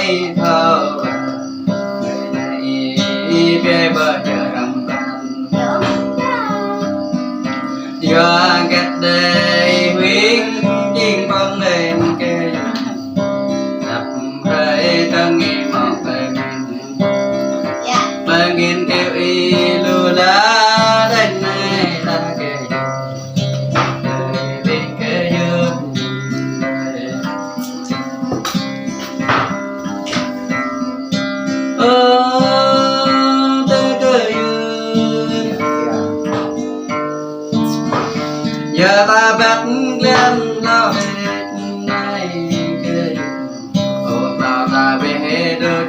nay thơ người này về bờ chờ rằm rằm do gạch đầy huyết chiên bông lên kề đập rơi thân nghe một lời nghìn kêu y lưu lá đến nay ta kề đời bên kề dương giờ ta bắt lên lao hết nay kề ôm vào ta về hết được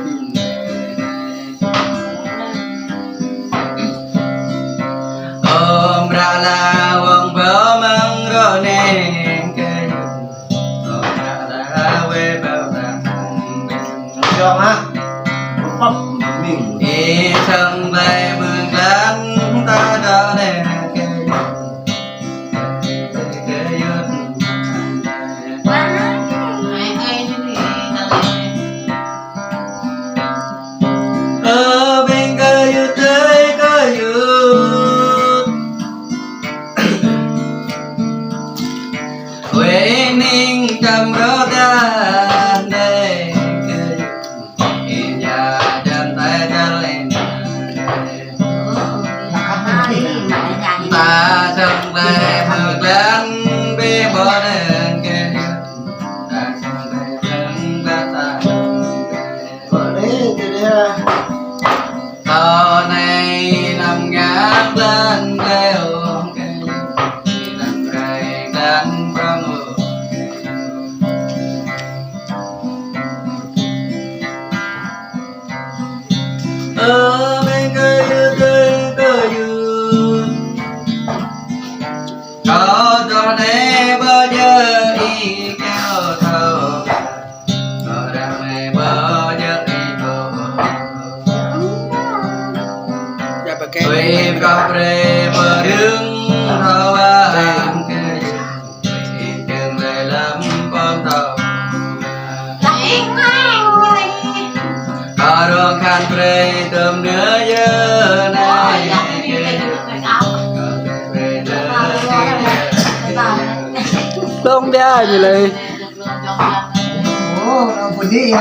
ôm ra là vòng vỡ măng rồi nè kề ôm ra là về bao ra cho má không mình đi sân bay mừng lớn ta đó nè quê ninh cầm rõ ra đây nhà chân tay chân lên ta sông về mưa lớn bê bỏ đèn kề ta sông về chân ta ở đấy thì đây tàu này nằm ngã lên kêu nằm rầy đánh băng ở bên cây dưa cây dưa có cho để bơ giờ y kéo thâu ở ra mẹ bơ giờ y cô quê cọp rê bơ đứng thâu em cây trường về lắm con thâu có đường khăn rê tôm nữa giờ này Đông đa như này. ồ nó còn đi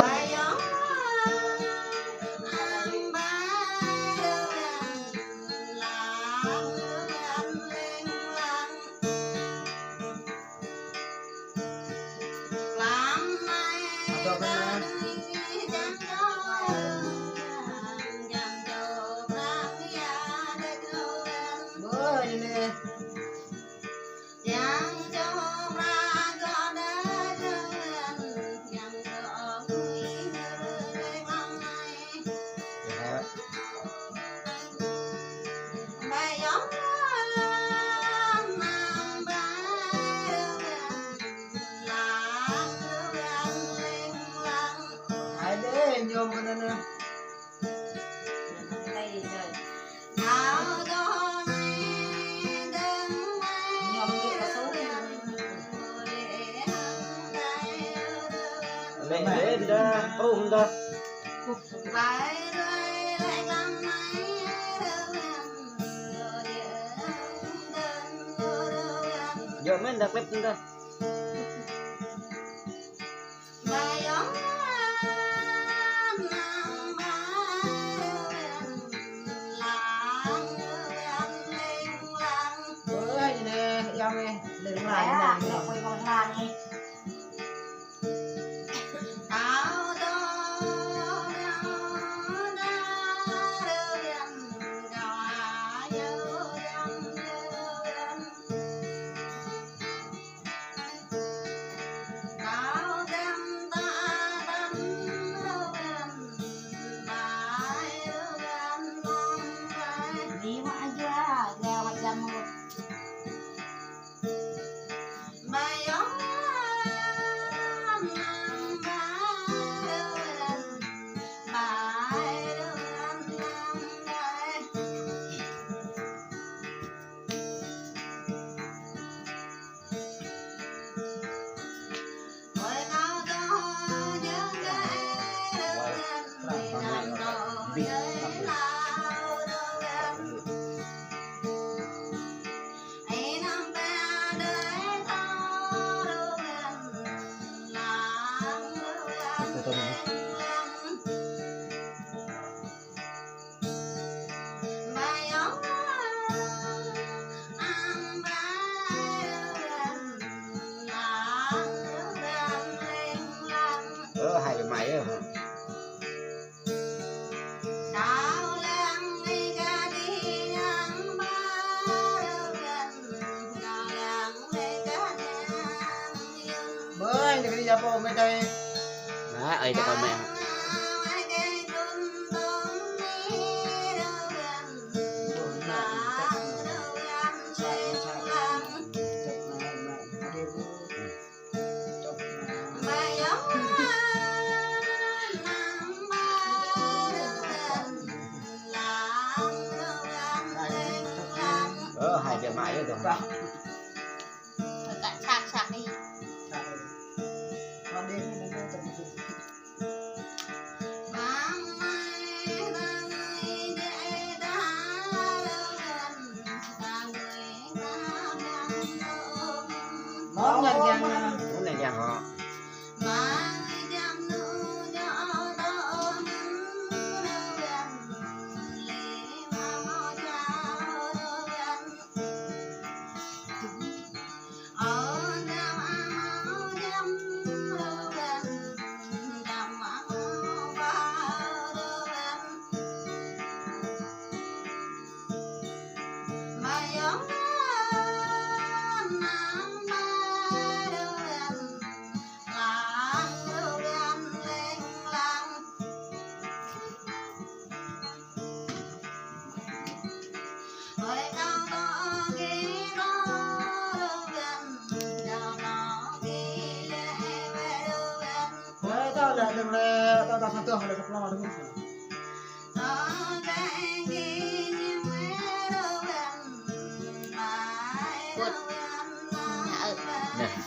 nhôm cái này nè Lên để đi ra, ôm ra. Giờ mới đặt bếp ra. đừng lại này tôi này hai cái máy rồi hả bơi thì đi ra bộ mấy đây đó ơi cho con mẹ hai cái máy rồi Vâng. Cạnh sạc sạc đi. Con đi đến đây tận dụng. Món nhân dân muốn này nhàng họ tao là đừng là tao thằng tưởng là lo đúng không? nè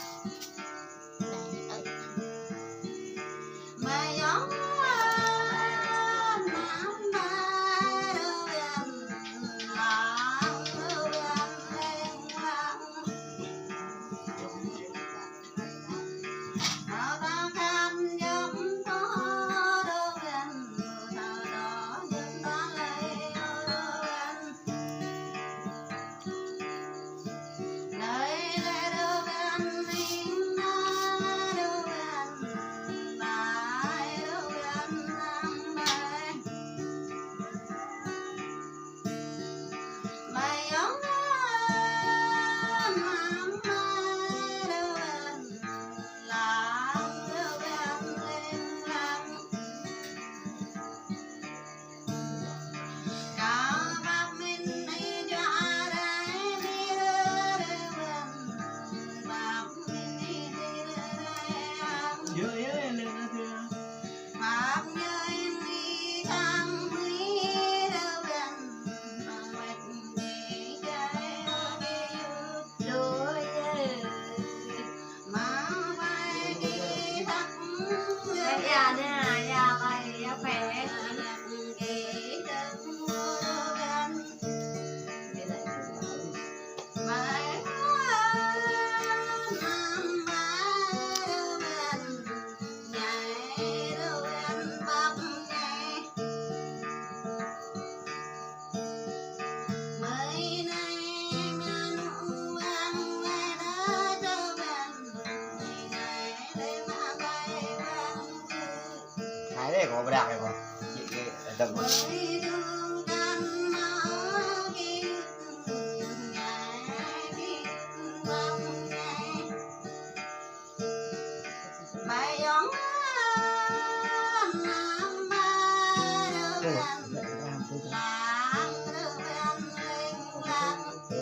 cái này có đạt này không chị cái đậm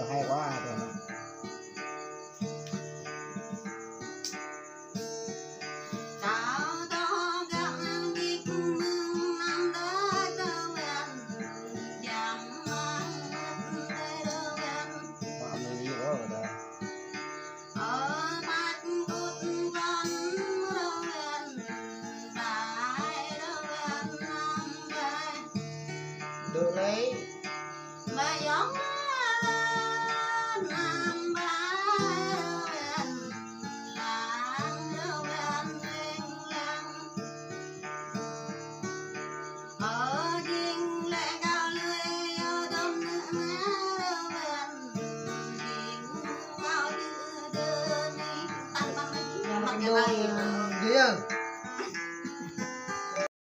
hay quá rồi Được đấy.